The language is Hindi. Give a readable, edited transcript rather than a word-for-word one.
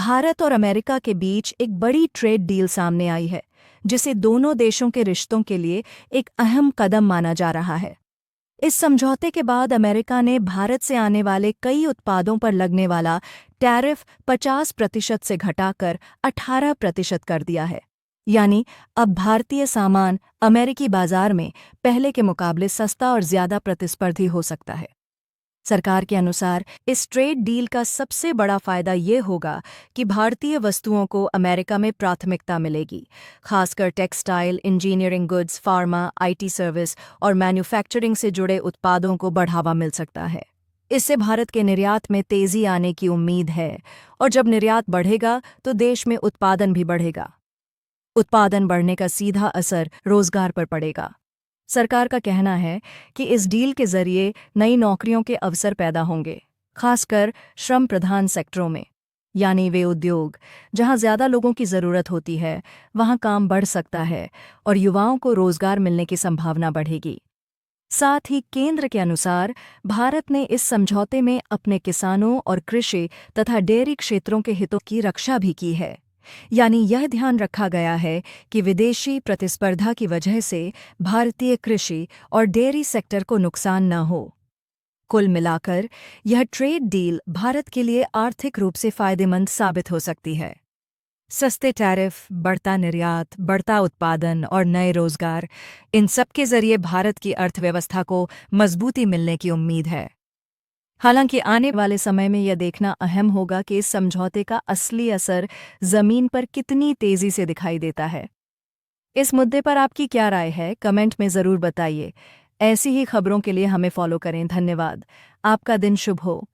भारत और अमेरिका के बीच एक बड़ी ट्रेड डील सामने आई है, जिसे दोनों देशों के रिश्तों के लिए एक अहम कदम माना जा रहा है। इस समझौते के बाद अमेरिका ने भारत से आने वाले कई उत्पादों पर लगने वाला टैरिफ 50% से घटाकर 18% कर दिया है। यानी अब भारतीय सामान अमेरिकी बाजार में पहले के मुकाबले सस्ता और ज्यादा प्रतिस्पर्धी हो सकता है। सरकार के अनुसार इस ट्रेड डील का सबसे बड़ा फायदा ये होगा कि भारतीय वस्तुओं को अमेरिका में प्राथमिकता मिलेगी, खासकर textile, engineering goods, pharma, IT service और मैन्युफैक्चरिंग से जुड़े उत्पादों को बढ़ावा मिल सकता है। इससे भारत के निर्यात में तेजी आने की उम्मीद है, और जब निर्यात बढ़ेगा तो देश में उत्पादन भी बढ़ेगा। उत्पादन बढ़ने का सीधा असर रोजगार पर पड़ेगा। सरकार का कहना है कि इस डील के जरिए नई नौकरियों के अवसर पैदा होंगे, खासकर श्रम प्रधान सेक्टरों में, यानी वे उद्योग जहां ज्यादा लोगों की जरूरत होती है वहां काम बढ़ सकता है और युवाओं को रोजगार मिलने की संभावना बढ़ेगी। साथ ही केंद्र के अनुसार भारत ने इस समझौते में अपने किसानों और कृषि तथा डेयरी क्षेत्रों के हितों की रक्षा भी की है। यानी यह ध्यान रखा गया है कि विदेशी प्रतिस्पर्धा की वजह से भारतीय कृषि और डेयरी सेक्टर को नुकसान न हो। कुल मिलाकर यह ट्रेड डील भारत के लिए आर्थिक रूप से फायदेमंद साबित हो सकती है। सस्ते टैरिफ, बढ़ता निर्यात, बढ़ता उत्पादन और नए रोजगार, इन सब के जरिए भारत की अर्थव्यवस्था को मजबूती मिलने की उम्मीद है। हालांकि आने वाले समय में यह देखना अहम होगा कि इस समझौते का असली असर जमीन पर कितनी तेजी से दिखाई देता है। इस मुद्दे पर आपकी क्या राय है, कमेंट में ज़रूर बताइए। ऐसी ही खबरों के लिए हमें फॉलो करें। धन्यवाद। आपका दिन शुभ हो।